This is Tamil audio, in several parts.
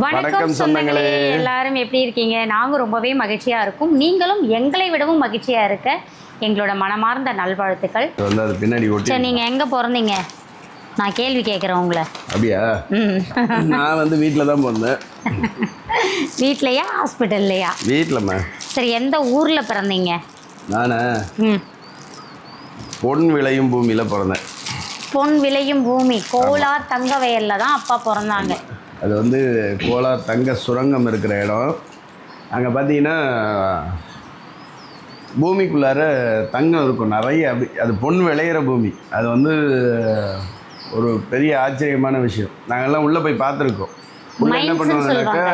வணக்கம் சொந்தங்களே, எல்லாரும் எப்படி இருக்கீங்க? நாங்கள் ரொம்பவே மகிழ்ச்சியாக இருக்கும். நீங்களும் எங்களை விடவும் மகிழ்ச்சியாக இருக்க எங்களோட மனமார்ந்த நல்வாழ்த்துக்கள். பின்னாடி சரி, நீங்கள் எங்கே பிறந்தீங்க? நான் கேள்வி கேட்குறேன் உங்களை. அப்படியா? நான் வந்து வீட்டில் தான் பிறந்தேன். வீட்லையா ஹாஸ்பிட்டல்லையா? வீட்டில்மா. சரி, எந்த ஊரில் பிறந்தீங்க? நானா பொன் விளையும் பூமியில் பிறந்தேன். பொன் விளையும் பூமி, கோலார் தங்க வயலில் தான் அப்பா பிறந்தாங்க. அது வந்து கோலார் தங்க சுரங்கம் இருக்கிற இடம். அங்கே பார்த்தீங்கன்னா பூமிக்குள்ளார தங்கம் இருக்கும் நிறைய. அப்படி அது பொன் விளையிற பூமி. அது வந்து ஒரு பெரிய ஆச்சரியமான விஷயம். நாங்கள்லாம் உள்ளே போய் பார்த்துருக்கோம். உள்ளே என்ன பண்ணுவாங்கன்னாக்கா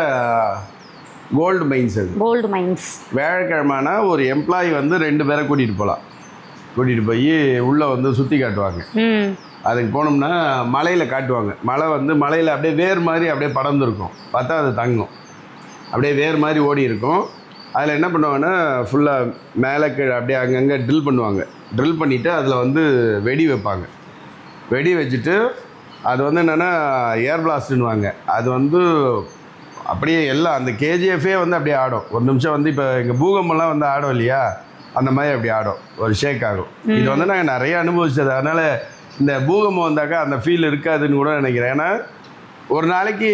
கோல்டு மைன்ஸ். அது கோல்டு மைன்ஸ். வியாழக்கிழமைனா ஒரு எம்ப்ளாயி வந்து 2 பேரை கூட்டிகிட்டு போகலாம். கூட்டிகிட்டு போய் உள்ளே வந்து சுற்றி காட்டுவாங்க. அதுக்கு போனோம்னா மலையில் காட்டுவாங்க. மலை வந்து மலையில் அப்படியே வேர் மாதிரி அப்படியே படர்ந்துருக்கும். பார்த்தா அது தங்கம் அப்படியே வேர் மாதிரி ஓடி இருக்கும். அதில் என்ன பண்ணுவாங்கன்னா ஃபுல்லாக மேலே கீழே அப்படியே அங்கங்கே ட்ரில் பண்ணுவாங்க. ட்ரில் பண்ணிவிட்டு அதில் வந்து வெடி வைப்பாங்க. வெடி வச்சுட்டு அது வந்து என்னென்னா ஏர் பிளாஸ்ட்டுன்னுவாங்க. அது வந்து அப்படியே எல்லாம் அந்த கேஜிஎஃபே வந்து அப்படியே ஆடும். ஒரு நிமிஷம் வந்து இப்போ எங்கள் பூகம்பெல்லாம் வந்து ஆடும் இல்லையா, அந்த மாதிரி அப்படி ஆடும், ஒரு ஷேக் ஆகும். இது வந்து நாங்கள் நிறைய அனுபவிச்சது. அதனால் இந்த பூகம்பம் வந்தாக்கா அந்த ஃபீல் இருக்காதுன்னு கூட நினைக்கிறேன். ஏன்னா ஒரு நாளைக்கு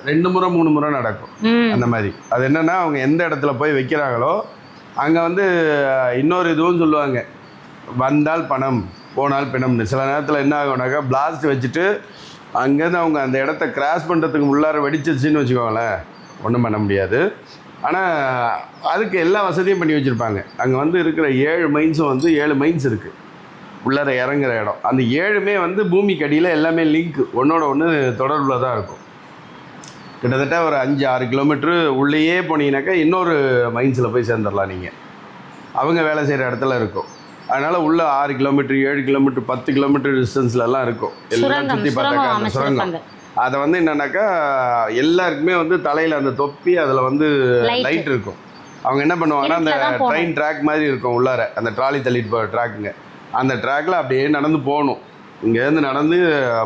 2 முறை 3 முறை நடக்கும் அந்த மாதிரி. அது என்னென்னா அவங்க எந்த இடத்துல போய் வைக்கிறாங்களோ அங்கே வந்து இன்னொரு இதுவும் சொல்லுவாங்க, வந்தால் பணம் போனால் பிணம்னு. சில நேரத்தில் என்ன ஆகும்னாக்கா பிளாஸ்ட் வச்சுட்டு அங்கேருந்து அவங்க அந்த இடத்த கிராஸ் பண்ணுறதுக்கு உள்ளார வெடிச்சிருச்சுன்னு வச்சுக்கோங்களேன், ஒன்றும் பண்ண முடியாது. ஆனால் அதுக்கு எல்லா வசதியும் பண்ணி வச்சுருப்பாங்க. அங்கே வந்து இருக்கிற 7 மைன்ஸும் வந்து 7 மைன்ஸ் இருக்குது உள்ளார இறங்குற இடம். அந்த 7மே வந்து பூமிக்கு அடியில் எல்லாமே லிங்க் ஒன்றோட ஒன்று தொடர்பில் தான் இருக்கும். கிட்டத்தட்ட ஒரு 5-6 கிலோமீட்ரு உள்ளேயே போனீங்கன்னாக்கா இன்னொரு மைன்ஸில் போய் சேர்ந்துடலாம் நீங்கள். அவங்க வேலை செய்கிற இடத்துல இருக்கும். அதனால் உள்ள 6 கிலோமீட்டர் 7 கிலோமீட்டர் 10 கிலோமீட்டர் டிஸ்டன்ஸ்லலாம் இருக்கும். எல்லாம் சுற்றி பார்த்தாக்கா அந்த சுரங்கம். அதை வந்து என்னன்னாக்கா எல்லாருக்குமே வந்து தலையில் அந்த தொப்பி, அதில் வந்து லைட் இருக்கும். அவங்க என்ன பண்ணுவாங்கன்னா அந்த ட்ரெயின் ட்ராக் மாதிரி இருக்கும் உள்ளார, அந்த ட்ராலி தள்ளிட்டு போகிற ட்ராக்குங்க. அந்த ட்ராக்கில் அப்படியே நடந்து போகணும். இங்கேருந்து நடந்து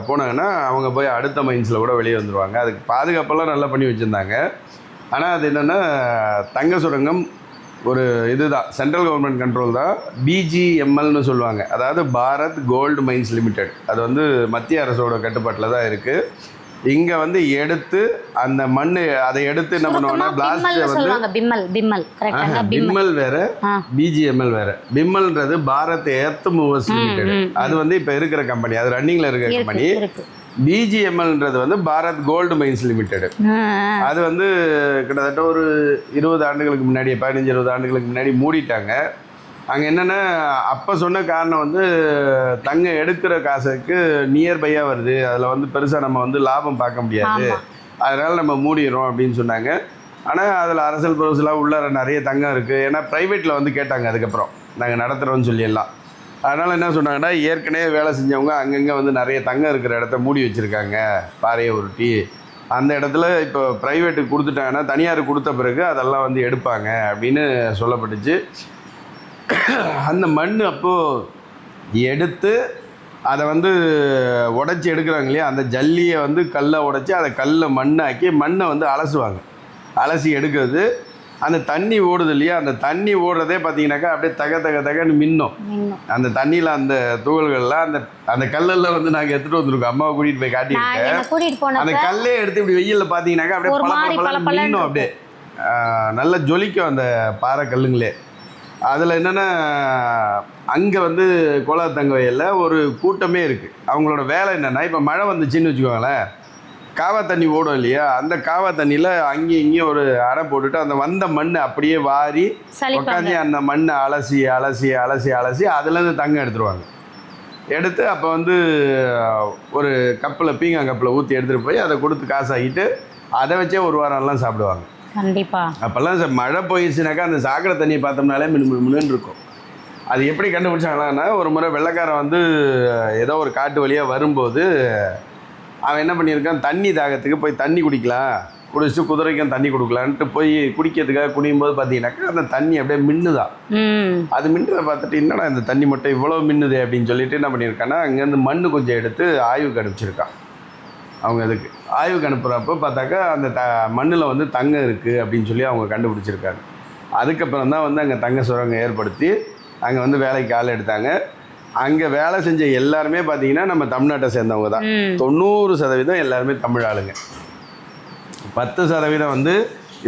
போனாங்கன்னா அவங்க போய் அடுத்த மைன்ஸில் கூட வெளியே வந்துடுவாங்க. அதுக்கு பாதுகாப்பெல்லாம் நல்லா பண்ணி வச்சுருந்தாங்க. ஆனால் அது என்னென்னா தங்க சுரங்கம் ஒரு இதுதான், சென்ட்ரல் கவர்மெண்ட் கண்ட்ரோல் தான். பிஜிஎம்எல்னு சொல்லுவாங்க, அதாவது பாரத் கோல்டு மைன்ஸ் லிமிடெட். அது வந்து மத்திய அரசோட கட்டுப்பாட்டில் தான் இருக்குது. இங்கே வந்து எடுத்து அந்த மண் அதை எடுத்து என்ன பண்ணுவாங்கன்னா பிளாஸ்ட் வந்து பிம்மல் வேறு, பிஜிஎம்எல் வேறு. பிம்மல்ன்றது பாரத் எர்த் மூவர்ஸ் லிமிடெட். அது வந்து இப்போ இருக்கிற கம்பெனி, அது ரன்னிங்கில் இருக்கிற கம்பெனி. பிஜிஎம்எல்ன்றது வந்து பாரத் கோல்டு மைன்ஸ் லிமிடெட். அது வந்து கிட்டத்தட்ட ஒரு 20 ஆண்டுகளுக்கு முன்னாடி, 15-20 ஆண்டுகளுக்கு முன்னாடி மூடிட்டாங்க. அங்கே என்னென்னா அப்போ சொன்ன காரணம் வந்து தங்கம் எடுக்கிற காசுக்கு நியர்பையாக வருது, அதில் வந்து பெருசாக நம்ம வந்து லாபம் பார்க்க முடியாது, அதனால் நம்ம மூடிடுறோம் அப்படின்னு சொன்னாங்க. ஆனால் அதில் அரசியல் பொருசெல்லாம் உள்ளார நிறைய தங்கம் இருக்குது. ஏன்னா ப்ரைவேட்டில் வந்து கேட்டாங்க அதுக்கப்புறம் நாங்கள் நடத்துகிறோன்னு சொல்லிடலாம். அதனால் என்ன சொன்னாங்கன்னா ஏற்கனவே வேலை செஞ்சவங்க அங்கங்கே வந்து நிறைய தங்கம் இருக்கிற இடத்த மூடி வச்சுருக்காங்க, பாறையை உருட்டி. அந்த இடத்துல இப்போ ப்ரைவேட்டுக்கு கொடுத்துட்டாங்கன்னா தனியாருக்கு கொடுத்த பிறகு அதெல்லாம் வந்து எடுப்பாங்க அப்படின்னு சொல்லப்பட்டுச்சு. அந்த மண் அப்போது எடுத்து அதை வந்து உடச்சி எடுக்கிறாங்க இல்லையா, அந்த ஜல்லியை வந்து கல்லை உடச்சி அதை கல்லை மண்ணாக்கி மண்ணை வந்து அலசுவாங்க. அலசி எடுக்கிறது அந்த தண்ணி ஓடுது இல்லையா, அந்த தண்ணி ஓடுறதே பார்த்தீங்கன்னாக்கா அப்படியே தகன்னு மின்னும். அந்த தண்ணியில் அந்த துகள்கள்லாம் அந்த அந்த கல்லெல்லாம் வந்து நாங்கள் எடுத்துகிட்டு வந்துருக்கோம். அம்மாவை கூட்டிகிட்டு போய் காட்டியிருக்கேன். அந்த கல்லே எடுத்து இப்படி வெயிலில் பார்த்தீங்கன்னாக்கா அப்படியே பல மின்னும், அப்படியே நல்லா ஜொலிக்கும் அந்த பாறை கல்லுங்களே. அதில் என்னென்னா அங்கே வந்து கோலார் தங்க வயலில் ஒரு கூட்டமே இருக்குது. அவங்களோட வேலை என்னென்னா இப்போ மழை வந்துச்சுன்னு வச்சுக்கோங்களேன், காவா தண்ணி ஓடும் இல்லையா, அந்த காவா தண்ணியில் அங்கேயும் இங்கேயும் ஒரு அடை போட்டுட்டு அந்த வந்த மண் அப்படியே வாரி உட்காந்து அந்த மண்ணை அலசி அலசி அலசி அலசி அதுலேருந்து தங்கம் எடுத்துருவாங்க. எடுத்து அப்போ வந்து ஒரு கப்பில் பீங்காங்கப்பில் ஊற்றி எடுத்துகிட்டு போய் அதை கொடுத்து காசாகிட்டு அதை வச்சே ஒரு வாரம்லாம் சாப்பிடுவாங்க. கண்டிப்பாக. அப்போல்லாம் மழை போயிடுச்சுனாக்கா அந்த சாக்கடை தண்ணியை பார்த்தோம்னாலே மின்னு இருக்கும். அது எப்படி கண்டுபிடிச்சாங்களான்னா, ஒரு முறை வெள்ளைக்காரன் வந்து ஏதோ ஒரு காட்டு வழியாக வரும்போது அவன் என்ன பண்ணியிருக்கான், தண்ணி தாகத்துக்கு போய் தண்ணி குடிச்சிட்டு குதிரைக்கும் தண்ணி கொடுக்கலான்ட்டு போய் குடிக்கிறதுக்காக குடியும் போது பார்த்தீங்கன்னாக்கா அந்த தண்ணி அப்படியே மின்னுதான். அது மின்னுறதை பார்த்துட்டு என்னடா இந்த தண்ணி மட்டும் இவ்வளோ மின்னுது அப்படின்னு சொல்லிட்டு என்ன பண்ணியிருக்கான்னா அங்கேருந்து மண் கொஞ்சம் எடுத்து ஆய்வுக்கு அனுப்பிச்சிருக்கான். அவங்க இதுக்கு ஆய்வுக்கு அனுப்புகிறப்போ பார்த்தாக்கா அந்த மண்ணில் வந்து தங்கம் இருக்குது அப்படின்னு சொல்லி அவங்க கண்டுபிடிச்சிருக்காங்க. அதுக்கப்புறம் தான் வந்து அங்கே தங்க சுரங்கம் ஏற்படுத்தி அங்கே வந்து வேலைக்கு ஆள் எடுத்தாங்க. அங்கே வேலை செஞ்ச எல்லாருமே பார்த்தீங்கன்னா நம்ம தமிழ்நாட்டை சேர்ந்தவங்க தான். 90% எல்லாருமே தமிழ் ஆளுங்க. 10% வந்து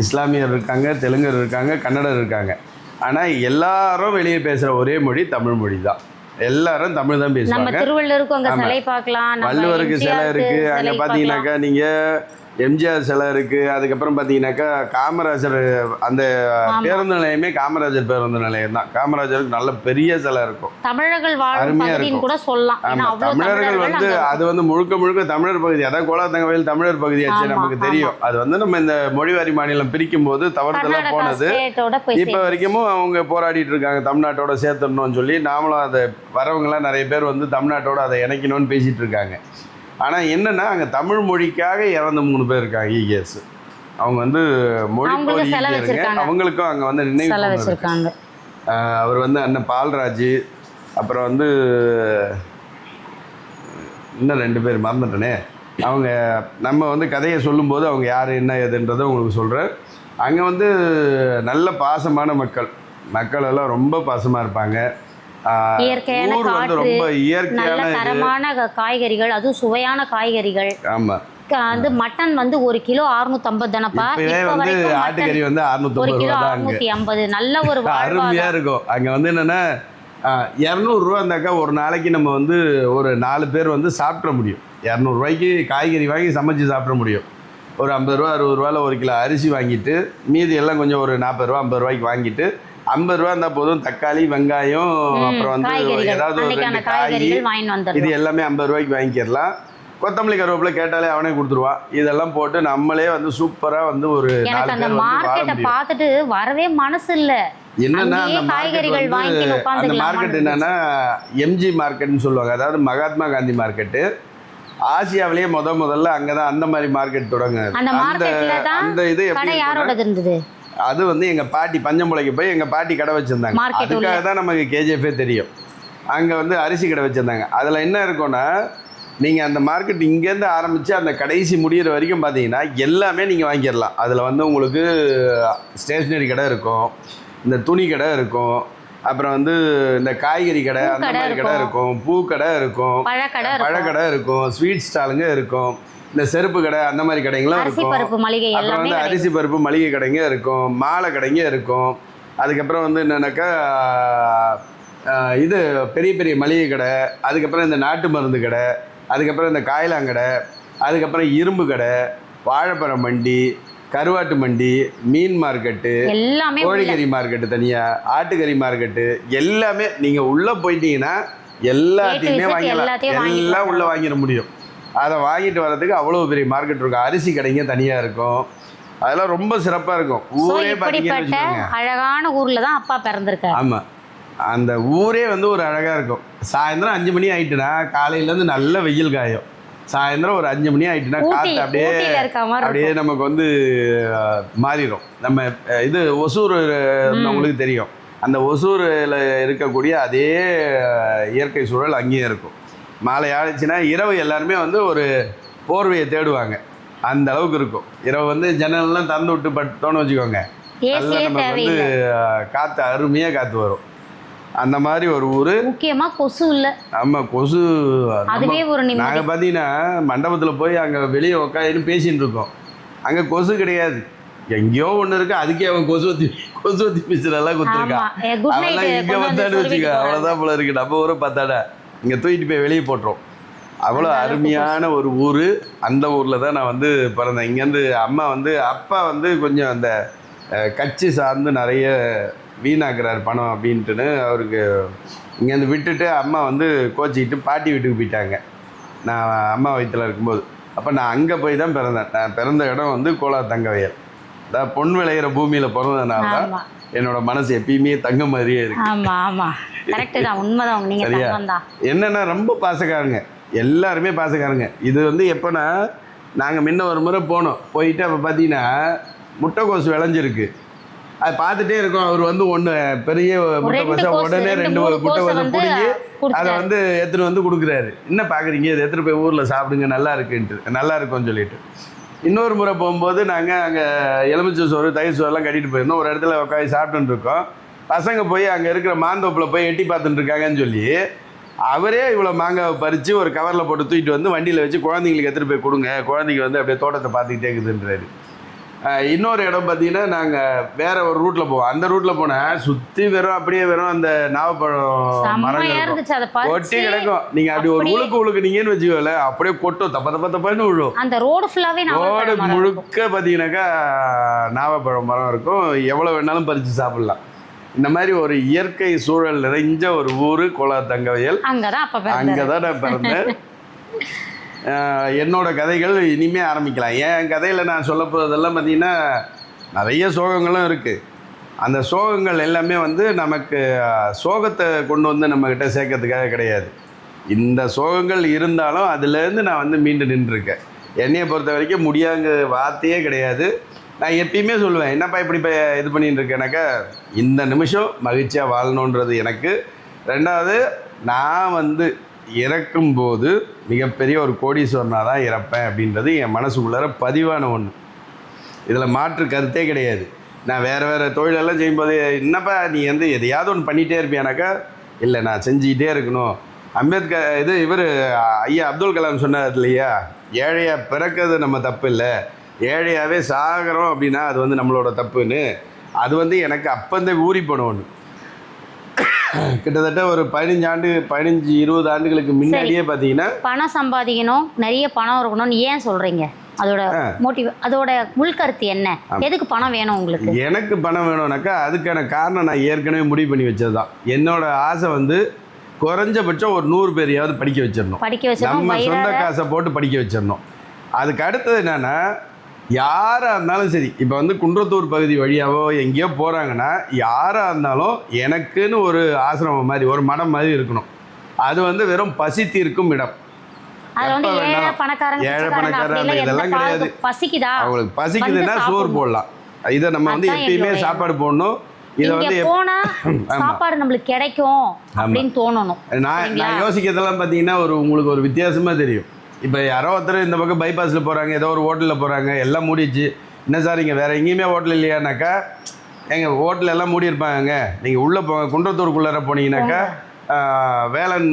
இஸ்லாமியர் இருக்காங்க, தெலுங்கர் இருக்காங்க, கன்னடர் இருக்காங்க. ஆனால் எல்லாரும் வெளியே பேசுகிற ஒரே மொழி தமிழ் மொழி தான். எல்லாரும் தமிழ் தான் பேசுவாங்க. திருவள்ளுவருக்கு அங்கே சிலை பார்க்கலாம், வள்ளுவருக்கு சிலை இருக்குது. அங்கே பார்த்தீங்கன்னாக்கா நீங்கள் எம்ஜிஆர் சிலை இருக்குது. அதுக்கப்புறம் பார்த்தீங்கன்னாக்கா காமராஜர் அந்த பேருந்து நிலையமே காமராஜர் பேருந்து நிலையம் தான். காமராஜருக்கு நல்ல பெரிய சிலை இருக்கும். தமிழர்கள் அருமையாக இருக்கும் கூட சொல்லலாம். ஆமாம், தமிழர்கள் வந்து அது வந்து முழுக்க முழுக்க தமிழர் பகுதி. அதான் கோலாத்தங்கவயல் தமிழர் பகுதியாச்சு நமக்கு தெரியும். அது வந்து நம்ம இந்த மொழிவாரி மாநிலம் பிரிக்கும் போது தவறுதெல்லாம் போனது. இப்போ வரைக்கும் அவங்க போராடிட்டு இருக்காங்க தமிழ்நாட்டோட சேர்த்துடணும்னு சொல்லி. நாமளும் அதை வரவங்களாம் நிறைய பேர் வந்து தமிழ்நாட்டோட அதை இணைக்கணும்னு பேசிகிட்டு இருக்காங்க. ஆனால் என்னென்னா அங்கே தமிழ் மொழிக்காக இறந்த 3 பேர் இருக்காங்க. இஎஸ் அவங்க வந்து மொழி போராளிங்க. அவங்களுக்கும் அங்கே வந்து நினைவு வச்சுருக்காங்க. அவர் வந்து அண்ணன் பால்ராஜ், அப்புறம் வந்து இன்னும் 2 பேர் மறந்துட்டனே. அவங்க நம்ம வந்து கதையை சொல்லும்போது அவங்க யார் என்ன ஏதுன்றதை உங்களுக்கு சொல்கிறேன். அங்கே வந்து நல்ல பாசமான மக்கள் எல்லாம் ரொம்ப பாசமாக இருப்பாங்க. இயற்கையான காற்று, ரொம்ப இயற்கையான தரமான காய்கறிகள், அதுவும் சுவையான காய்கறிகள். ஆமா, வந்து மட்டன் வந்து 1 கிலோ 650 தானப்பா. வந்து ஆட்டுக்கறி வந்து 650 கிலோ 650. நல்ல ஒரு அருமையா இருக்கும். அங்க வந்து என்னன்னா 200 ரூபா இருந்தாக்கா ஒரு நாளைக்கு நம்ம வந்து ஒரு 4 பேர் வந்து சாப்பிட முடியும். 200 ரூபாய்க்கு காய்கறி வாங்கி சமைச்சு சாப்பிட முடியும். ஒரு 50 ரூபா 60 ரூபாயில் 1 கிலோ அரிசி வாங்கிட்டு மீதி எல்லாம் கொஞ்சம் ஒரு 40 ரூபா 50 ரூபாய்க்கு வாங்கிட்டு 50 ரூபா இருந்தால் போதும். தக்காளி, வெங்காயம், அப்புறம் வந்து ஏதாவது ஒரு 2 காய், இது எல்லாமே 50 ரூபாய்க்கு வாங்கிக்கிறலாம். கொத்தமல்லி கருவேப்பிலை கேட்டாலே அவனே கொடுத்துருவான். இதெல்லாம் போட்டு நம்மளே வந்து சூப்பராக வந்து ஒரு 4 பேர் மார்க்கெட்டை பார்த்துட்டு வரவே மனசு இல்லை. என்னன்னா அந்த மார்க்கெட் என்னன்னா எம்ஜி மார்க்கெட்னு சொல்லுவாங்க. அதாவது மகாத்மா காந்தி மார்க்கெட்டு. ஆசியாவிலேயே முதல்ல அங்கதான் அந்த மாதிரி மார்க்கெட் தொடங்க. அந்த இது யாரோடது இருந்தது? அது வந்து எங்கள் பாட்டி பஞ்சம்புளைக்கு போய் எங்கள் பாட்டி கடை வச்சுருந்தாங்க. அதுக்காக தான் நமக்கு கேஜிஎஃபே தெரியும். அங்கே வந்து அரிசி கடை வச்சுருந்தாங்க. அதில் என்ன இருக்கும்னா நீங்கள் அந்த மார்க்கெட் இங்கேருந்து ஆரம்பித்து அந்த கடைசி முடிகிற வரைக்கும் பார்த்தீங்கன்னா எல்லாமே நீங்கள் வாங்கிடலாம். அதில் வந்து உங்களுக்கு ஸ்டேஷ்னரி கடை இருக்கும், இந்த துணி கடை இருக்கும், அப்புறம் வந்து இந்த காய்கறி கடை அந்த மாதிரி கடை இருக்கும், பூக்கடை இருக்கும், பழக்கடை இருக்கும், ஸ்வீட் ஸ்டாலுங்க இருக்கும், இந்த செருப்பு கடை அந்த மாதிரி கடைங்களும் இருக்கும். அப்புறம் வந்து அரிசி பருப்பு மளிகை கடைங்க இருக்கும், மாலை கடைங்க இருக்கும். அதுக்கப்புறம் வந்து என்னன்னாக்கா இது பெரிய பெரிய மளிகை கடை, அதுக்கப்புறம் இந்த நாட்டு மருந்து கடை, அதுக்கப்புறம் இந்த காயலாங்கடை, அதுக்கப்புறம் இரும்பு கடை, வாழைப்பழம் மண்டி, கருவாட்டு மண்டி, மீன் மார்க்கெட்டு, கோழிக்கறி மார்க்கெட்டு தனியாக, ஆட்டுக்கறி மார்க்கெட்டு, எல்லாமே நீங்கள் உள்ளே போயிட்டீங்கன்னா எல்லாத்தையுமே வாங்கிடலாம். எல்லாம் உள்ளே வாங்கிட முடியும். அதை வாங்கிட்டு வர்றதுக்கு அவ்வளோ பெரிய மார்க்கெட் இருக்கும். அரிசி கடைங்க தனியாக இருக்கும். அதெல்லாம் ரொம்ப சிறப்பாக இருக்கும். ஊரே பார்த்தீங்கன்னா அழகான ஊரில் தான் அப்பா பிறந்திருக்காரு. ஆமாம், அந்த ஊரே வந்து ஒரு அழகாக இருக்கும். சாயந்தரம் 5 மணி ஆகிட்டுனா காலையிலேருந்து நல்ல வெயில் காயும். சாயந்தரம் ஒரு 5 மணி ஆகிட்டுனா காற்று அப்படியே நமக்கு வந்து மாறிடும். நம்ம இது ஒசூர் உங்களுக்கு தெரியும். அந்த ஒசூரில் இருக்கக்கூடிய அதே இயற்கை சூழல் அங்கேயும் இருக்கும். மாலை ஆயிடுச்சுன்னா இரவு எல்லாருமே வந்து ஒரு போர்வையை தேடுவாங்க. அந்த அளவுக்கு இருக்கும். இரவு வந்து ஜன்னல்லாம் திறந்து விட்டு பட்டோன்னு வச்சுக்கோங்க, நல்லா நமக்கு வந்து காற்று அருமையாக காற்று வரும். அந்த மாதிரி ஒரு ஊர். முக்கியமாக கொசு இல்லை. ஆமாம், கொசு. நாங்கள் பார்த்தீங்கன்னா மண்டபத்தில் போய் அங்கே வெளியே உட்காந்து பேசின்னு இருக்கோம். அங்கே கொசு கிடையாது. எங்கேயோ ஒன்று இருக்கு, அதுக்கே அவன் கொசு ஊற்றி மிச்சரெல்லாம் கொடுத்துருக்கான். அவெல்லாம் இங்கே வந்தான்னு வச்சுக்க அவ்வளோதான் போல இருக்கு. நம்ம ஊரை பார்த்தாடா இங்கே தூக்கிட்டு போய் வெளியே போட்டுரும். அவ்வளோ அருமையான ஒரு ஊர். அந்த ஊரில் தான் நான் வந்து பிறந்தேன். இங்கேருந்து அம்மா வந்து அப்பா வந்து கொஞ்சம் அந்த கட்சி சார்ந்து நிறைய வீணாக்குறார் பணம் அப்படின்ட்டுன்னு அவருக்கு இங்கேருந்து விட்டுட்டு அம்மா வந்து கோச்சிக்கிட்டு பாட்டி வீட்டுக்கு போயிட்டாங்க. நான் அம்மா வயிற்றில் இருக்கும்போது. அப்போ நான் அங்கே போய் தான் பிறந்தேன். நான் பிறந்த இடம் வந்து கோலாத்தங்கவயல். அதான் பொன் விளையிற பூமியில் பிறந்ததுனால தான் என்னோட மனசு எப்பயுமே தங்க மாதிரியே இருக்கு. என்னன்னா ரொம்ப பாசக்காரங்க, எல்லாருமே பாசக்காரங்க. இது வந்து எப்போனா நாங்கள் முன்ன ஒரு முறை போனோம். போயிட்டு அப்போ பார்த்தீங்கன்னா முட்டைக்கோசு விளைஞ்சிருக்கு. அது பார்த்துட்டே இருக்கும். அவர் வந்து ஒன்று பெரிய முட்டை கோசை உடனே 2 முட்டை கோசை பிடிங்கி அதை வந்து எடுத்துகிட்டு வந்து கொடுக்குறாரு. என்ன பார்க்குறீங்க, இதை எடுத்துகிட்டு போய் ஊரில் சாப்பிடுங்க, நல்லா இருக்குன்ட்டு, நல்லா இருக்கும்னு சொல்லிட்டு. இன்னொரு முறை போகும்போது நாங்கள் அங்கே எலுமிச்சை சோறு தயிர் சோறுலாம் கட்டிட்டு போயிருந்தோம். ஒரு இடத்துல உட்காந்து சாப்பிட்டுன்னு இருக்கோம். பசங்க போய் அங்கே இருக்கிற மாந்தோப்பில் போய் எட்டி பார்த்துட்டு இருக்காங்கன்னு சொல்லி அவரே இவ்வளோ மாங்காவை பறித்து ஒரு கவரில் போட்டு தூக்கிட்டு வந்து வண்டியில் வச்சு குழந்தைங்களுக்கு எடுத்துகிட்டு போய் கொடுங்க, குழந்தைங்க வந்து அப்படியே தோட்டத்தை பார்த்துக்கிட்டே இருக்குதுன்றாரு. இன்னொரு இடம் பார்த்தீங்கன்னா நாங்கள் வேற ஒரு ரூட்டில் போவோம். அந்த ரூட்டில் போனால் சுற்றி வெறும் அந்த நாவப்பழம் மரங்கள் கொட்டி கிடக்கும். நீங்கள் அப்படி ஒரு உழுக்குனீங்கன்னு வச்சுக்கோல, அப்படியே கொட்டும், தப்பன்னு விழும். அந்த ரோடு ஃபுல்லாகவே ரோடு முழுக்க பார்த்தீங்கன்னாக்கா நாவப்பழம் மரம் இருக்கும். எவ்வளோ வேணாலும் பறித்து சாப்பிட்லாம். இந்த மாதிரி ஒரு இயற்கை சூழல் நிறைஞ்ச ஒரு ஊர் கோலாத்தங்கவயல். அங்கே தான் நான் பிறந்தேன். என்னோட கதைகள் இனிமேல் ஆரம்பிக்கலாம். என் கதையில் நான் சொல்ல போகிறதெல்லாம் பார்த்திங்கன்னா நிறைய சோகங்களும் இருக்குது. அந்த சோகங்கள் எல்லாமே வந்து நமக்கு சோகத்தை கொண்டு வந்து நம்மக்கிட்ட சேர்க்கறதுக்காக கிடையாது. இந்த சோகங்கள் இருந்தாலும் அதுலேருந்து நான் வந்து மீண்டு நின்றுருக்கேன். என்னையை பொறுத்த வரைக்கும் முடியாத வார்த்தையே கிடையாது. நான் எப்பயுமே சொல்லுவேன், என்னப்பா இப்படி இது பண்ணிட்டு இருக்கேனாக்கா, இந்த நிமிஷம் மகிழ்ச்சியாக வாழணுன்றது எனக்கு. ரெண்டாவது, நான் வந்து இறக்கும்போது மிகப்பெரிய ஒரு கோடீஸ்வரனாக தான் இறப்பேன் அப்படின்றது என் மனசுக்குள்ளார பதிவான ஒன்று. இதில் மாற்று கருத்தே கிடையாது. நான் வேறு தொழிலெல்லாம் செய்யும்போது, என்னப்பா நீ வந்து எதையாவது ஒன்று பண்ணிகிட்டே இருப்பியானாக்கா, இல்லை நான் செஞ்சுக்கிட்டே இருக்கணும். அம்பேத்கர் இவர் ஐயா அப்துல் கலாம் சொன்னார் இல்லையா, ஏழையாக பிறக்கிறது நம்ம தப்பு இல்லை, ஏழையாகவே சாகிறோம் அப்படின்னா அது வந்து நம்மளோட தப்புன்னு. அது வந்து எனக்கு அப்போந்தே ஊறி போன ஒன்று. கிட்டத்தட்ட ஒரு 15-20 ஆண்டுகளுக்கு முன்னாடியே பார்த்தீங்கன்னா பணம் சம்பாதிக்கணும், நிறைய பணம் இருக்கணும்னு ஏன் சொல்கிறீங்க? அதோட மோட்டிவ், அதோட உள்கருத்து என்ன? எதுக்கு பணம் வேணும் உங்களுக்கு? எனக்கு பணம் வேணும்னாக்கா அதுக்கான காரணம் நான் ஏற்கனவே முடிவு பண்ணி வச்சது தான். என்னோட ஆசை வந்து குறைஞ்சபட்சம் ஒரு 100 பேரையாவது படிக்க வச்சிடணும். நம்ம சொந்த காசை போட்டு படிக்க வச்சிடணும். அதுக்கு அடுத்தது என்னென்னா, யாராக இருந்தாலும் சரி, இப்போ வந்து குன்றத்தூர் பகுதி வழியாவோ எங்கேயோ போகிறாங்கன்னா யாராக இருந்தாலும் எனக்குன்னு ஒரு ஆசிரமம் மாதிரி, ஒரு மடம் மாதிரி இருக்கணும். அது வந்து வெறும் பசி தீர்க்கும் இடம். ஏழை பணக்காரங்க இதெல்லாம் கிடையாது. அவங்களுக்கு பசிக்குதுன்னா சோறு போடலாம். இதை நம்ம வந்து எப்பயுமே சாப்பாடு போடணும். இதை வந்து சாப்பாடு நம்மளுக்கு கிடைக்கும் அப்படின்னு தோணணும். நான் யோசிக்கிறதெல்லாம் பார்த்தீங்கன்னா உங்களுக்கு ஒரு வித்தியாசமாக தெரியும். இப்போ யாரோ ஒருத்தர் இந்த பக்கம் பைபாஸில் போகிறாங்க, ஏதோ ஒரு ஹோட்டலில் போகிறாங்க, எல்லாம் மூடிடுச்சு. என்ன சார் இங்கே வேறு எங்கேயுமே ஹோட்டல் இல்லையானாக்கா, எங்கள் ஹோட்டல் எல்லாம் மூடி இருப்பாங்க, நீங்கள் உள்ளே போங்க, குன்றத்தூருக்குள்ளார போனீங்கன்னாக்கா வேலன்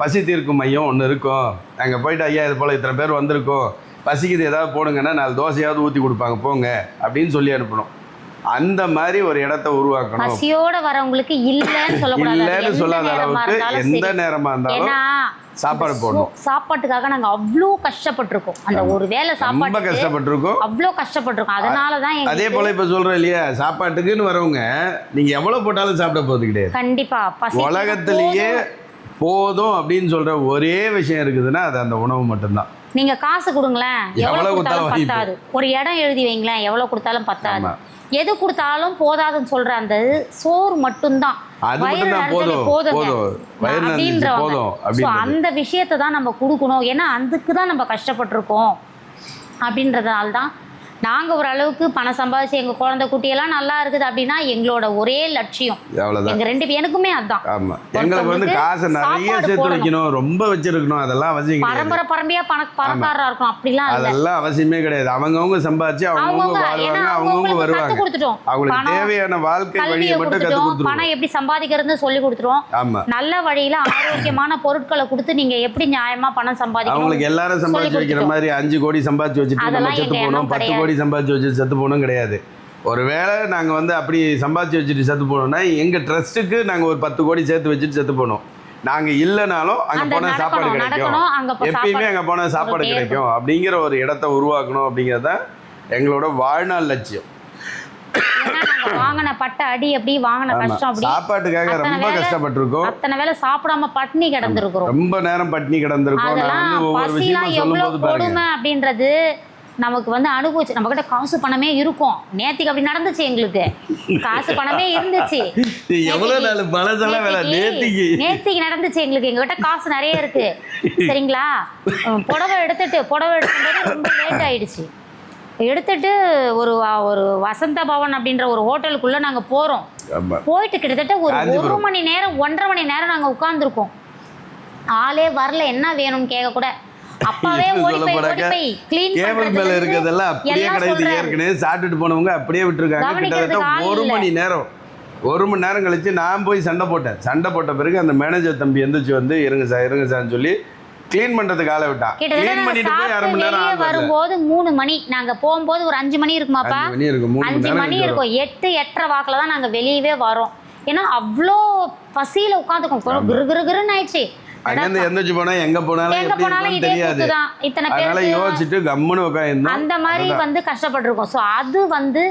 பசி தீர்க்கும் மையம் ஒன்று இருக்கும். அங்கே போய்ட்டு ஐயா இது போல் இத்தனை பேர் வந்திருக்கோம், பசிக்குது ஏதாவது போடுங்கன்னா 4 தோசையாவது ஊற்றி கொடுப்பாங்க போங்க அப்படின்னு சொல்லி அனுப்பணும். அந்த மாதிரி ஒரு இடத்த உருவாக்கணும். பசியோட வரவங்களுக்கு இல்லைன்னு சொல்லாத அளவுக்கு எந்த நேரமாக இருந்தாலும் சாப்பாடு போடணும். சாப்பாட்டுக்காக நாங்கள் அவ்வளோ கஷ்டப்பட்டிருக்கோம். அந்த ஒரு வேளை சாப்பாடு கஷ்டப்பட்டிருக்கோம், அவ்வளோ கஷ்டப்பட்டிருக்கோம். அதனால தான் அதே போல இப்போ சொல்கிறேன் இல்லையா, சாப்பாட்டுக்குன்னு வரவங்க நீங்கள் எவ்வளோ போட்டாலும் சாப்பிட போகிறது கிடையாது. கண்டிப்பாக உலகத்திலேயே போதும் அப்படின்னு சொல்கிற ஒரே விஷயம் இருக்குதுன்னா அது அந்த உணவு மட்டும்தான். நீங்கள் காசு கொடுங்களேன், எவ்வளோ கொடுத்தாலும் பத்தாது. ஒரு இடம் எழுதி வைங்களேன், எவ்வளோ கொடுத்தாலும் பத்தாது. எது கொடுத்தாலும் போதாதுன்னு சொல்ற அந்த சோறு மட்டும்தான். அந்த விஷயத்தை தான் நம்ம கொடுக்கணும். ஏன்னா அதுக்கு தான் நம்ம கஷ்டப்பட்டிருக்கோம். அப்படின்றதுனால தான் நாங்கள் ஓரளவுக்கு பணம் சம்பாதிச்சு எங்கள் குழந்தை குட்டியெல்லாம் நல்லா இருக்குது அப்படின்னா எங்களோட ஒரே லட்சியம். எங்கள் 2 எனக்குமே அதுதான். எங்களுக்கு வந்து காசு நிறைய சேர்த்து வைக்கணும், ரொம்ப வச்சிருக்கணும், அதெல்லாம் அவசியம். பரம்பரையா பணக்காரராக இருக்கணும் அப்படிலாம் அதெல்லாம் அவசியமே கிடையாது. அவங்கவுங்க சம்பாதிச்சு அவங்கவுங்க வாழ்வாங்க, அவங்கவுங்க வருவாங்க. கொடுத்துட்டோம், அவங்களுக்கு தேவையான வாழ்க்கை வழியை மட்டும் கற்றுக் கொடுத்துருவோம். பணம் எப்படி சம்பாதிக்கிறதுன்னு சொல்லி கொடுத்துருவோம். நல்ல வழியில ஆரோக்கியமான பொருட்களை கொடுத்து நீங்க எப்படி நியாயமா பணம் சம்பாதிக்கணும். அவங்களுக்கு எல்லாரும் சம்பாதிச்சு வைக்கிற மாதிரி 5 கோடி சம்பாதிச்சு வச்சுட்டு நம்ம செத்து போகணும், 10 கோடி சம்பாதிச்சு வச்சு செத்து போகணும் கிடையாது. ஒருவேளை நாங்கள் வந்து அப்படி சம்பாதிச்சு வச்சுட்டு செத்து போனோம்னா எங்கள் ட்ரஸ்ட்டுக்கு நாங்கள் ஒரு 10 கோடி சேர்த்து வச்சுட்டு செத்து போனோம். நாங்கள் இல்லைனாலும் அங்கே போனால் சாப்பாடு கிடைக்கும், எப்பயுமே அங்கே போனால் சாப்பாடு கிடைக்கும் அப்படிங்கிற ஒரு இடத்த உருவாக்கணும் அப்படிங்கிறத எங்களோட வாழ்நாள் லட்சியம். வாங்கின பட்ட அடி அப்படி வாங்கின கஷ்டம் அப்படி சாப்பாட்டுக்காக ரொம்ப கஷ்டப்பட்டிருக்கோம். அத்தனை வேளை சாப்பிடாம பட்னி கிடந்திருக்கிறோம், ரொம்ப நேரம் பட்னி கிடந்திருக்கோம். கொடுமை அப்படின்றது நமக்கு வந்து அனுபவிச்சு. நம்ம கிட்ட காசு பணமே இருக்கும். நேத்திக்கு அப்படி நடந்துச்சு, எங்களுக்கு காசு பணமே இருந்துச்சு. நேத்திக்கு நடந்துச்சு எங்களுக்கு. எங்க கிட்ட காசு நிறைய இருக்கு சரிங்களா. புடவை எடுத்துட்டு ரொம்ப லேட் ஆயிடுச்சு. எடுத்துட்டு ஒரு வசந்த பவன் அப்படின்ற ஒரு ஹோட்டலுக்குள்ளே நாங்கள் போகிறோம். போயிட்டு கிட்டத்தட்ட ஒரு மணி நேரம் 1.5 மணி நேரம் நாங்கள் உட்காந்துருக்கோம். ஆளே வரல, என்ன வேணும்னு கேட்க கூட அப்பாவே ஓடி போய் க்ளீன் கேபிள் மேல இருக்கிறதெல்லாம் அப்படியே கிடையாது. ஏற்கனவே சாப்பிட்டுட்டு போனவங்க அப்படியே விட்டுருக்காங்க. கிட்டத்தட்ட 1 மணி நேரம் கழிச்சு நான் போய் சண்டை போட்ட பிறகு அந்த மேனேஜர் தம்பி எந்திரிச்சு வந்து இருங்க சார்னு சொல்லி க்ளீன் பண்றதுக்கு ஆளை விட்டான். க்ளீன் பண்ணிட்டு போய் 1/2 மணி நேரம் வரும்போது 3 மணி, நாங்க போகும்போது ஒரு 5 மணி இருக்குமாப்பா, 5 மணி இருக்கும். 8-8:30 வாக்குல தான் நாங்க வெளியவே வரோம். ஏன்னா அவ்வளோ பசியில உட்காந்துக்கோம். கிருகிருன்னு ஆயிடுச்சு. அங்கேருந்து எந்திரிச்சு போனா எங்க போனாலும் தெரியாது. அதனால யோசிச்சுட்டு கம்முன்னு உட்காந்து அந்த மாதிரி வந்து கஷ்டப்பட்டிருக்கோம். ஸோ அது வந்து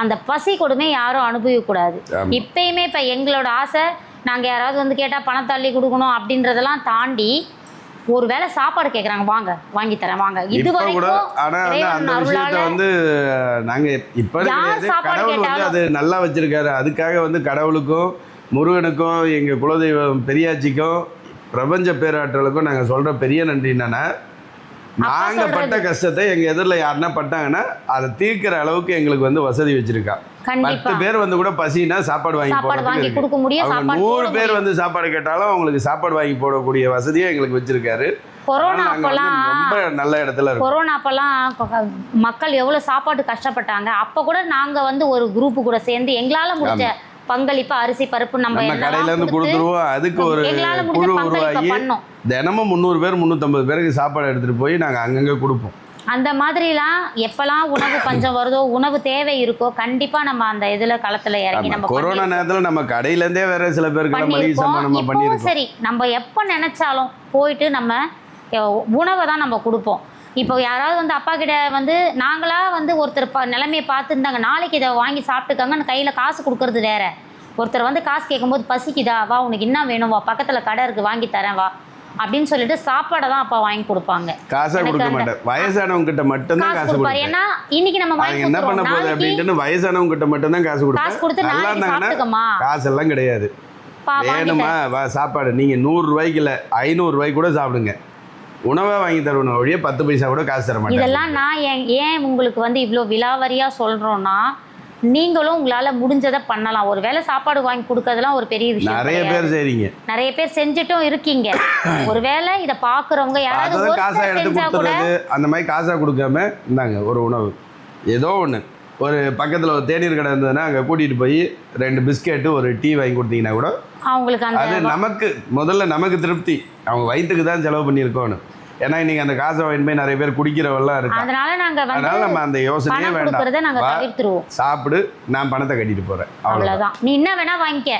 அந்த பசி கொடுமை யாரும் அனுபவிக்கக்கூடாது. இப்பயுமே இப்போ எங்களோட ஆசை, நாங்கள் யாராவது வந்து கேட்டால் பணம் தள்ளி கொடுக்கணும் அப்படின்றதெல்லாம் தாண்டி ஒரு வேளை சாப்பாடு கேட்குறாங்க, வாங்க வாங்கி தரேன் வாங்க. இது வரைக்கும் வந்து நாங்கள் இப்போ கடவுள் வந்து அது நல்லா வச்சிருக்காரு. அதுக்காக வந்து கடவுளுக்கும் முருகனுக்கும் எங்கள் குலதெய்வம் பெரியாச்சிக்கும் பிரபஞ்ச பேராற்றலுக்கும் நாங்கள் சொல்கிற பெரிய நன்றி என்னன்னா, நாங்கள் பட்ட கஷ்டத்தை எங்கள் எதிரில் யாருன்னா பட்டாங்கன்னா அதை தீர்க்கிற அளவுக்கு எங்களுக்கு வந்து வசதி வச்சிருக்கா. 10 பேர் வந்து கூட பசினா சாப்பாடு வாங்கி கொடுக்க முடியும். 100 பேர் வந்து சாப்பாடு கேட்டாலும் அவங்களுக்கு சாப்பாடு வாங்கி போடக்கூடிய வசதியை எங்களுக்கு வச்சிருக்காரு. கொரோனா அப்பெல்லாம் ரொம்ப நல்ல இடத்துல இருக்கு. கொரோனா அப்பெல்லாம் மக்கள் எவ்வளோ சாப்பாடு கஷ்டப்பட்டாங்க. அப்போ கூட நாங்கள் வந்து ஒரு குரூப்பு கூட சேர்ந்து எங்களால் முடிஞ்ச பங்களிப்பு அரிசி பருப்பு நம்ம கடையில இருந்து கொடுத்துருவோம். அதுக்கு ஒரு குழு உருவாகி தினமும் 300 பேர் 350 பேருக்கு சாப்பாடு எடுத்துட்டு போய் நாங்கள் அங்கங்கே கொடுப்போம். அந்த மாதிரிலாம் எப்பெல்லாம் உணவு பஞ்சம் வருதோ, உணவு தேவை இருக்கோ, கண்டிப்பா நம்ம அந்த இதுல களத்துல இறங்கி நம்ம கொரோனா நேரத்துல நம்ம கடையில இருந்தே வேற சில பேருக்கு மளிகை சாமான் நம்ம பண்ணிருக்கோம். சரி, நம்ம எப்போ நினைச்சாலும் போயிட்டு நம்ம உணவை தான் நம்ம கொடுப்போம். இப்போ யாராவது வந்து அப்பா கிட்ட வந்து நாங்களா வந்து ஒருத்தர் நிலைமையை பார்த்து இருந்தாங்க, நாளைக்கு இதை வாங்கி சாப்பிட்டுக்காங்கன்னு கையில் காசு கொடுக்கறது வேற. ஒருத்தர் வந்து காசு கேட்கும்போது பசிக்குதா, வா உனக்கு என்ன வேணும், வா பக்கத்தில் கடை இருக்குது வாங்கி தரேன் வா அப்படின்னு சொல்லிட்டு சாப்பாடை தான் அப்பா வாங்கி கொடுப்பாங்க. காசை கொடுக்க மாட்டேன், வயசானவங்க கிட்ட மட்டும் தான் காசு கொடுப்பாரு. ஏன்னா இன்னைக்கு நம்ம வாங்கி என்ன பண்ண போகுது அப்படின்ட்டு வயசானவங்க கிட்ட மட்டும் தான் காசு கொடுத்து நல்லா இருந்தாங்கன்னா காசெல்லாம் கிடையாது. வேணுமா வா சாப்பாடு நீங்கள் 100 ரூபாய்க்கு இல்லை 500 ரூபாய்க்கு கூட சாப்பிடுங்க, உணவை வாங்கி தருவணும் வழியே 10 பைசா கூட காசு தர மாட்டேன். இதெல்லாம் நான் ஏன் உங்களுக்கு வந்து இவ்வளோ விலாவரியாக சொல்கிறோன்னா, நீங்களும் உங்களால் முடிஞ்சதை பண்ணலாம். ஒரு வேளை சாப்பாடு வாங்கி கொடுக்கறதுலாம் ஒரு பெரிய விஷயம். நிறைய பேர் செய்றீங்க, நிறைய பேர் செஞ்சுட்டும் இருக்கீங்க. ஒரு வேளை இதை பார்க்குறவங்க யாராவது காசா எடுத்து கொடுத்துறது, அந்த மாதிரி காசா கொடுக்காம இந்தாங்க ஒரு உணவு ஏதோ ஒன்று, ஒரு பக்கத்தில் ஒரு தேநீர் கடை இருந்ததுன்னா அங்கே கூட்டிகிட்டு போய் 2 பிஸ்கெட்டு ஒரு டீ வாங்கி கொடுத்தீங்கன்னா கூட அவங்களுக்கு அது நமக்கு முதல்ல நமக்கு திருப்தி. அவங்க வயிற்றுக்கு தான் செலவு பண்ணியிருக்கோன்னு. ஏன்னா இன்னைக்கு அந்த காசை வாங்கி போய் நிறைய பேர் குடிக்கிறவெல்லாம் இருக்கு. அதனால நம்ம அந்த யோசனையே வேண்டாம், சாப்பிடு நான் பணத்தை கட்டிட்டு போறேன் அவ்வளவுதான், நீ என்ன வேணா வாங்கிக்க.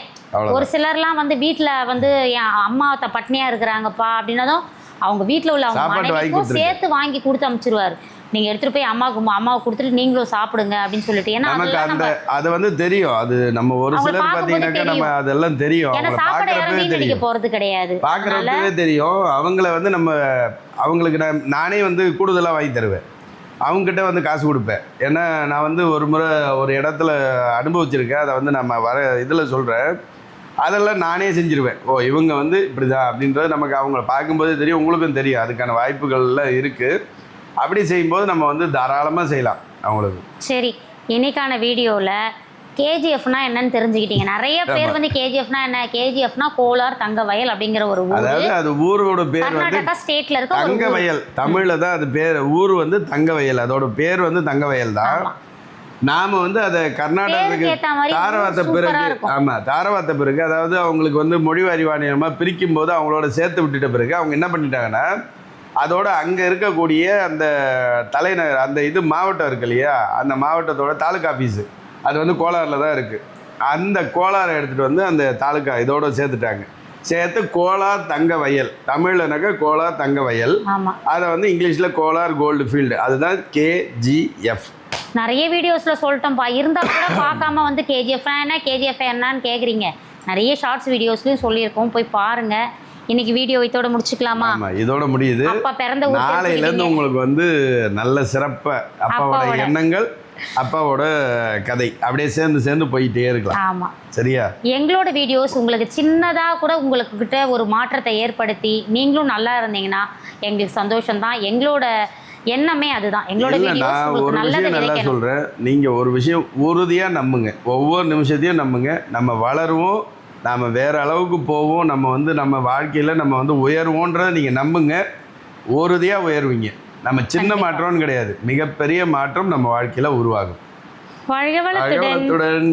ஒரு சிலர்லாம் வந்து வீட்டில் வந்து என் அம்மா பட்னியா இருக்கிறாங்கப்பா அப்படின்னதும் அவங்க வீட்டில் உள்ள அவங்க சேர்த்து வாங்கி கொடுத்து அனுப்பிச்சிருவாரு. நீங்க எடுத்துட்டு போய் அம்மாவை கொடுத்துட்டு நீங்களும் சாப்பிடுங்க அப்படின்னு சொல்லிட்டு. ஏன்னா நமக்கு அந்த அது வந்து தெரியும், அது நம்ம ஒரு சிலர் பார்த்தீங்கன்னாக்கா நம்ம அதெல்லாம் தெரியும், அவங்க போறது கிடையாது, பார்க்கறதுக்கே தெரியும். அவங்கள வந்து நம்ம அவங்களுக்கு நானே வந்து கூடுதலாக வாங்கி தருவேன், அவங்ககிட்ட வந்து காசு கொடுப்பேன். ஏன்னா நான் வந்து ஒரு முறை ஒரு இடத்துல அனுபவிச்சிருக்கேன், அதை வந்து நம்ம வர இதில் சொல்கிறேன். அதெல்லாம் நானே செஞ்சுருவேன். ஓ இவங்க வந்து இப்படி தான் அப்படின்றது நமக்கு அவங்கள பார்க்கும்போது தெரியும், உங்களுக்கும் தெரியும். அதுக்கான வாய்ப்புகள்லாம் இருக்குது. அப்படி செய்யும்போது நம்ம வந்து தாராளமாக செய்யலாம் அவங்களுக்கு. சரி, இன்னைக்கான வீடியோவில் கேஜிஎஃப்னா என்னன்னு தெரிஞ்சுக்கிட்டீங்க. நிறைய பேர் வந்து கேஜிஎஃப்னா என்ன, கேஜிஎஃப்னா கோலார் தங்க வயல் அப்படிங்கிற ஒரு ஊர். அதாவது அது ஊரோட பேர் கர்நாடகா ஸ்டேட்ல இருக்க தங்க வயல். தமிழ்ல தான் அது பேர், ஊர் வந்து தங்க வயல், அதோட பேர் வந்து தங்க வயல் தான். நாம வந்து அதை கர்நாடகாவுக்கு தாரவாத்த பிறகு, ஆமாம் தாரவாத்த பிறகு, அதாவது அவங்களுக்கு வந்து மொழிவாரி வாணியமாக பிரிக்கும் போது அவங்களோட சேர்த்து விட்டுட்ட பிறகு அவங்க என்ன பண்ணிட்டாங்கன்னா, அதோட அங்கே இருக்கக்கூடிய அந்த தலைநகர் அந்த இது மாவட்டம் இருக்கு இல்லையா, அந்த மாவட்டத்தோட தாலுக்கா ஆஃபீஸு அது வந்து கோலாரில் தான் இருக்குது. அந்த கோலாரை எடுத்துகிட்டு வந்து அந்த தாலுக்கா இதோட சேர்த்துட்டாங்க. சேர்த்து கோலார் தங்க வயல், தமிழ்லனாக்கா கோலார் தங்க வயல், அதை வந்து இங்கிலீஷில் கோலார் கோல்டு ஃபீல்டு, அதுதான் KGF. நிறைய வீடியோஸில் சொல்லிட்டோம்ப்பா, இருந்தால் கூட பார்க்காம வந்து KGF என்ன KGF என்னன்னு கேட்குறீங்க. நிறைய ஷார்ட்ஸ் வீடியோஸ்லையும் சொல்லியிருக்கோம், போய் பாருங்கள். இன்னைக்கு வீடியோ இதோட முடிச்சுக்கலாமா? ஆமாம், இதோட முடியுது. அப்பா பிறந்த நாளையிலேருந்து உங்களுக்கு வந்து நல்ல சிறப்பாக அப்பாவோட எண்ணங்கள், அப்பாவோட கதை அப்படியே சேர்ந்து போயிட்டே இருக்கலாம். ஆமாம், சரியா? எங்களோட வீடியோஸ் உங்களுக்கு சின்னதாக கூட உங்களுக்கு கிட்ட ஒரு மாற்றத்தை ஏற்படுத்தி நீங்களும் நல்லா இருந்தீங்கன்னா எங்களுக்கு சந்தோஷம்தான். எங்களோட எண்ணமே அதுதான். எங்களோட நான் ஒரு விஷயம் நல்லா சொல்கிறேன், நீங்கள் ஒரு விஷயம் உறுதியாக நம்புங்க, ஒவ்வொரு நிமிஷத்தையும் நம்புங்க. நம்ம வளருவோம், நாம் வேறு அளவுக்கு போவோம், நம்ம வந்து நம்ம வாழ்க்கையில் நம்ம வந்து உயர்வோன்றதை நீங்கள் நம்புங்க. உறுதியாக உயர்வீங்க. நம்ம சின்ன மாற்றம்னு கிடையாது, மிகப்பெரிய மாற்றம் நம்ம வாழ்க்கையில் உருவாகும். வாழ்க வளத்துடன்.